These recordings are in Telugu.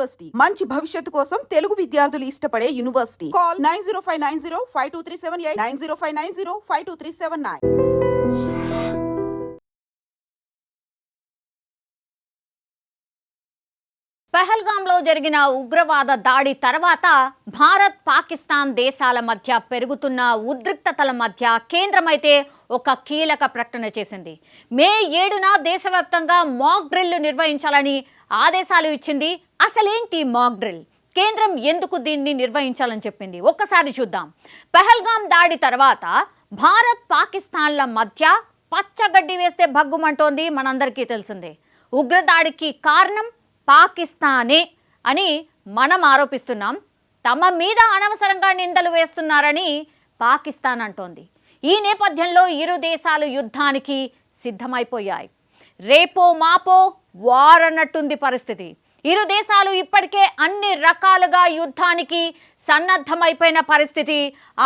యూనివర్సిటీ మంచి భవిష్యత్తు కోసం తెలుగు విద్యార్థులు ఇష్టపడే యూనివర్సిటీ. కాల్ 9059052378 9059052379. పహల్గాంలో జరిగిన ఉగ్రవాద దాడి తర్వాత భారత్ పాకిస్తాన్ దేశాల మధ్య పెరుగుతున్న ఉద్రిక్తతల మధ్య కేంద్రమైతే ఒక కీలక ప్రకటన చేసింది. మే 7న దేశవ్యాప్తంగా మాక్ డ్రిల్ నిర్వహించాలని ఆదేశాలు ఇచ్చింది. అసలేంటి మాక్ డ్రిల్? కేంద్రం ఎందుకు దీన్ని నిర్వహించాలని చెప్పింది? ఒక్కసారి చూద్దాం. పహల్గాం దాడి తర్వాత భారత్ పాకిస్తాన్ల మధ్య పచ్చగడ్డి వేస్తే భగ్గుమంటోంది. మనందరికీ తెలిసిందే. ఉగ్రదాడికి కారణం పాకిస్తానే అని మనం ఆరోపిస్తున్నాం. తమ మీద అనవసరంగా నిందలు వేస్తున్నారని పాకిస్తాన్ అంటోంది. ఈ నేపథ్యంలో ఇరు దేశాలు యుద్ధానికి సిద్ధమైపోయాయి. రేపో మాపో వార్ అన్నట్టుంది పరిస్థితి. ఇరు దేశాలు ఇప్పటికే అన్ని రకాలుగా యుద్ధానికి సన్నద్ధమైపోయిన పరిస్థితి.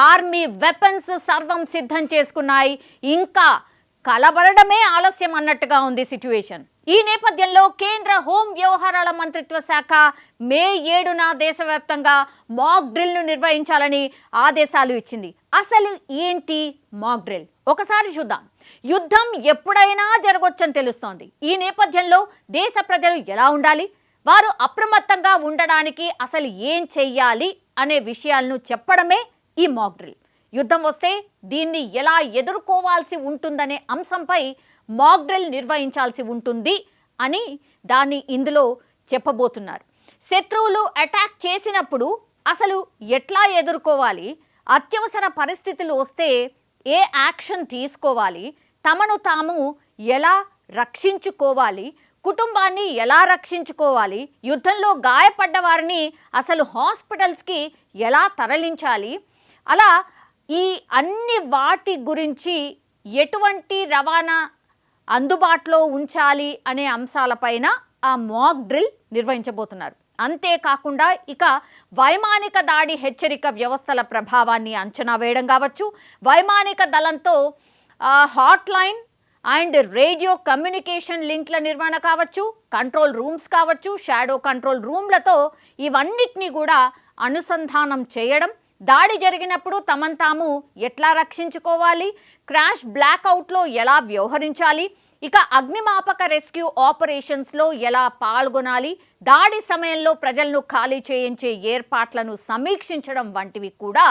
ఆర్మీ వెపన్స్ సర్వం సిద్ధం చేసుకున్నాయి. ఇంకా కలబడమే ఆలస్యం అన్నట్టుగా ఉంది సిచ్యువేషన్. ఈ నేపథ్యంలో కేంద్ర హోం వ్యవహారాల మంత్రిత్వ శాఖ మే 7న దేశవ్యాప్తంగా మాక్ డ్రిల్ను నిర్వహించాలని ఆదేశాలు ఇచ్చింది. అసలు ఏంటి మాక్ డ్రిల్? ఒకసారి చూద్దాం. యుద్ధం ఎప్పుడైనా జరగొచ్చని తెలుస్తోంది. ఈ నేపథ్యంలో దేశ ప్రజలు ఎలా ఉండాలి, వారు అప్రమత్తంగా ఉండడానికి అసలు ఏం చెయ్యాలి అనే విషయాలను చెప్పడమే ఈ మాక్ డ్రిల్. యుద్ధం వస్తే దీన్ని ఎలా ఎదుర్కోవాల్సి ఉంటుందనే అంశంపై మాక్ డ్రిల్ నిర్వహించాల్సి ఉంటుంది అని దాన్ని ఇందులో చెప్పబోతున్నారు. శత్రువులు అటాక్ చేసినప్పుడు అసలు ఎట్లా ఎదుర్కోవాలి, అత్యవసర పరిస్థితులు వస్తే ఏ యాక్షన్ తీసుకోవాలి, తమను తాము ఎలా రక్షించుకోవాలి, కుటుంబాన్ని ఎలా రక్షించుకోవాలి, యుద్ధంలో గాయపడ్డ వారిని అసలు హాస్పిటల్స్కి ఎలా తరలించాలి, అలా ఈ అన్ని వాటి గురించి ఎటువంటి రవాణా అందుబాటులో ఉంచాలి అనే అంశాలపైన ఆ మాక్ డ్రిల్ నిర్వహించబోతున్నారు. అంతేకాకుండా ఇక వైమానిక దాడి హెచ్చరిక వ్యవస్థల ప్రభావాన్ని అంచనా వేయడం కావచ్చు, వైమానిక దళంతో hot line and radio communication లింక్ల నిర్వహణ కావచ్చు, కంట్రోల్ రూమ్స్ కావచ్చు, షాడో కంట్రోల్ రూమ్లతో ఇవన్నిటినీ కూడా అనుసంధానం చేయడం, దాడి జరిగినప్పుడు తమను తాము ఎట్లా రక్షించుకోవాలి, క్రాష్ బ్లాక్అవుట్లో ఎలా వ్యవహరించాలి, ఇక అగ్నిమాపక రెస్క్యూ ఆపరేషన్స్లో ఎలా పాల్గొనాలి, దాడి సమయంలో ప్రజలను ఖాళీ చేయించే ఏర్పాట్లను సమీక్షించడం వంటివి కూడా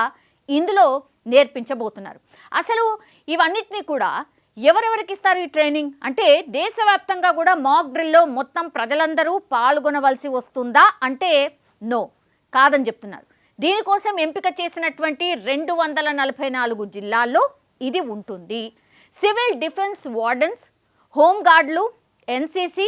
ఇందులో నేర్పించబోతున్నారు. అసలు ఇవన్నిటినీ కూడా ఎవరెవరికి ఇస్తారు ఈ ట్రైనింగ్ అంటే, దేశవ్యాప్తంగా కూడా మాక్ డ్రిల్లో మొత్తం ప్రజలందరూ పాల్గొనవలసి వస్తుందా అంటే నో, కాదని చెప్తున్నారు. దీనికోసం ఎంపిక చేసినటువంటి 244 జిల్లాల్లో ఇది ఉంటుంది. సివిల్ డిఫెన్స్ వార్డన్స్, హోంగార్డులు, NCC,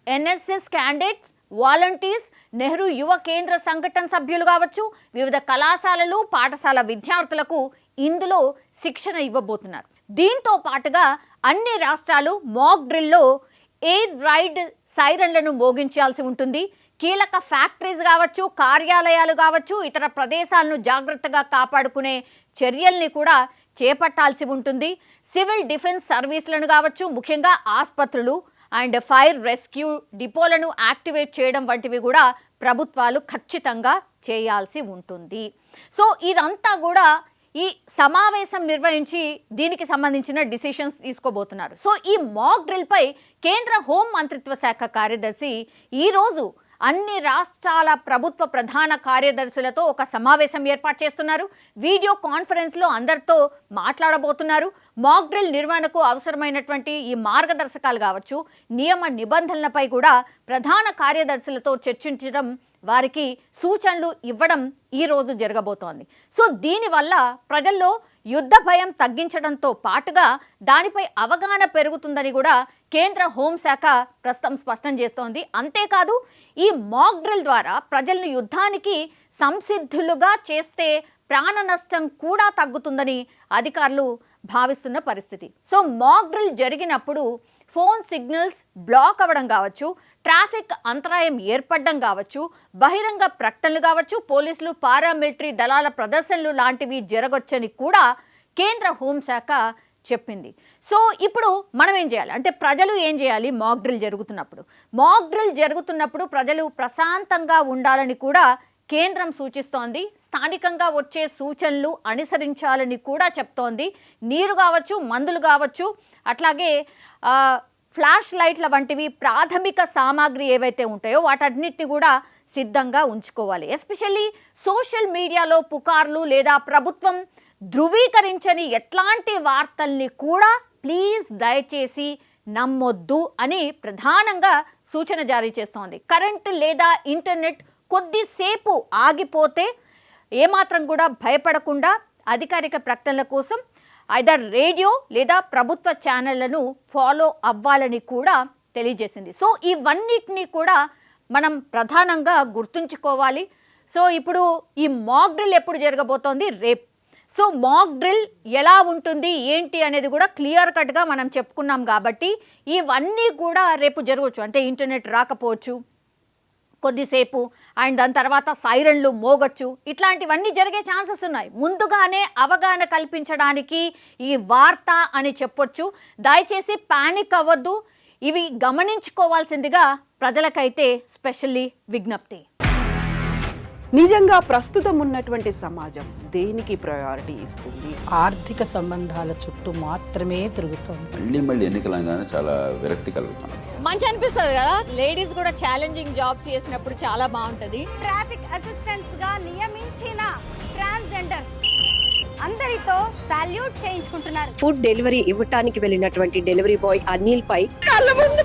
NSS candidates, volunteers, Nehru Yuva Kendra సంఘటన సభ్యులు కావచ్చు, వివిధ కళాశాలలు, పాఠశాల విద్యార్థులకు ఇందులో శిక్షణ ఇవ్వబోతున్నారు. దీంతో పాటుగా అన్ని రాష్ట్రాలు మాక్ డ్రిల్లో ఎయిర్ రైడ్ సైరన్లను మోగించాల్సి ఉంటుంది. కీలక ఫ్యాక్టరీస్ కావచ్చు, కార్యాలయాలు కావచ్చు, ఇతర ప్రదేశాలను జాగ్రత్తగా కాపాడుకునే చర్యల్ని కూడా చేపట్టాల్సి ఉంటుంది. సివిల్ డిఫెన్స్ సర్వీసులను కావచ్చు, ముఖ్యంగా ఆసుపత్రులు అండ్ ఫైర్ రెస్క్యూ డిపోలను యాక్టివేట్ చేయడం వంటివి కూడా ప్రభుత్వాలు ఖచ్చితంగా చేయాల్సి ఉంటుంది. సో ఇదంతా కూడా ఈ సమావేశం నిర్వహించి దీనికి సంబంధించిన డిసిషన్స్ తీసుకోబోతున్నారు. సో ఈ మాక్ డ్రిల్పై కేంద్ర హోం మంత్రిత్వ శాఖ కార్యదర్శి ఈరోజు అన్ని రాష్ట్రాల ప్రభుత్వ ప్రధాన కార్యదర్శులతో ఒక సమావేశం ఏర్పాటు చేస్తున్నారు. వీడియో కాన్ఫరెన్స్లో అందరితో మాట్లాడబోతున్నారు. మాక్ డ్రిల్ నిర్వహణకు అవసరమైనటువంటి ఈ మార్గదర్శకాలు కావచ్చు, నియమ నిబంధనలపై కూడా ప్రధాన కార్యదర్శులతో చర్చించడం, వారికి సూచనలు ఇవ్వడం ఈరోజు జరగబోతోంది. సో దీనివల్ల ప్రజల్లో యుద్ధ భయం తగ్గించడంతో పాటుగా దానిపై అవగాహన పెరుగుతుందని కూడా కేంద్ర హోంశాఖ ప్రస్తుతం స్పష్టం చేస్తోంది. అంతేకాదు ఈ మాక్ డ్రిల్ ద్వారా ప్రజలను యుద్ధానికి సంసిద్ధులుగా చేస్తే ప్రాణ నష్టం కూడా తగ్గుతుందని అధికారులు భావిస్తున్న పరిస్థితి. సో మాక్ డ్రిల్ జరిగినప్పుడు ఫోన్ సిగ్నల్స్ బ్లాక్ అవ్వడం కావచ్చు, ట్రాఫిక్ అంతరాయం ఏర్పడడం కావచ్చు, బహిరంగ ప్రకటనలు కావచ్చు, పోలీసులు పారామిలిటరీ దళాల ప్రదర్శనలు లాంటివి జరగొచ్చని కూడా కేంద్ర హోంశాఖ చెప్పింది. సో ఇప్పుడు మనం ఏం చేయాలి అంటే ప్రజలు ఏం చేయాలి? మాక్ డ్రిల్ జరుగుతున్నప్పుడు ప్రజలు ప్రశాంతంగా ఉండాలని కూడా కేంద్రం సూచిస్తోంది. స్థానికంగా వచ్చే సూచనలు అనుసరించాలని కూడా చెప్తోంది. నీరు కావచ్చు, మందులు కావచ్చు, అట్లాగే ఫ్లాష్ లైట్ల వంటివి ప్రాథమిక సామాగ్రి ఏవైతే ఉంటాయో వాటన్నిటిని కూడా సిద్ధంగా ఉంచుకోవాలి. ఎస్పెషల్లీ సోషల్ మీడియాలో పుకార్లు లేదా ప్రభుత్వం ధృవీకరించని ఎట్లాంటి వార్తల్ని కూడా ప్లీజ్ దయచేసి నమ్మొద్దు అని ప్రధానంగా సూచన జారీ చేస్తోంది. కరెంటు లేదా ఇంటర్నెట్ కొద్దిసేపు ఆగిపోతే ఏమాత్రం కూడా భయపడకుండా అధికారిక ప్రకటనల కోసం ఐదర్ రేడియో లేదా ప్రభుత్వ ఛానళ్లను ఫాలో అవ్వాలని కూడా తెలియజేసింది. సో ఇవన్నిటినీ కూడా మనం ప్రధానంగా గుర్తుంచుకోవాలి. సో ఇప్పుడు ఈ మాక్ డ్రిల్ ఎప్పుడు జరగబోతోంది? రేపు. సో మాక్ డ్రిల్ ఎలా ఉంటుంది ఏంటి అనేది కూడా క్లియర్ కట్గా మనం చెప్పుకున్నాం కాబట్టి ఇవన్నీ కూడా రేపు జరగవచ్చు. అంటే ఇంటర్నెట్ రాకపోవచ్చు కొద్దిసేపు, అండ్ దాని తర్వాత సైరన్లు మోగొచ్చు, ఇట్లాంటివన్నీ జరిగే ఛాన్సెస్ ఉన్నాయి. ముందుగానే అవగాహన కల్పించడానికి ఈ వార్త అని చెప్పొచ్చు. దయచేసి పానిక్ అవ్వద్దు. ఇవి గమనించుకోవాల్సిందిగా ప్రజలకైతే స్పెషల్లీ విజ్ఞప్తి. నిజంగా ప్రస్తుతం ఉన్నటువంటి సమాజం దేనికి ప్రయారిటీ ఇస్తుంది? ఆర్థిక సంబంధాల చుట్టూ మాత్రమే తిరుగుతోంది. మళ్ళీ ఎన్నికలంగానే చాలా విరక్తి కలుగుతున్నాం. మంచి అనిపిస్తుంది కదా, లేడీస్ కూడా ఛాలెంజింగ్ జాబ్స్ చేసినప్పుడు చాలా బాగుంటది. ట్రాఫిక్ అసిస్టెంట్స్ గా నియమించిన ట్రాన్స్జెండర్స్ అందరితో సాల్యూట్ చేయించుకుంటున్నారు. ఫుడ్ డెలివరీ ఇవ్వటానికి వెళ్ళినటువంటి డెలివరీ బాయ్ అనిల్ పై కళ్ళ ముందు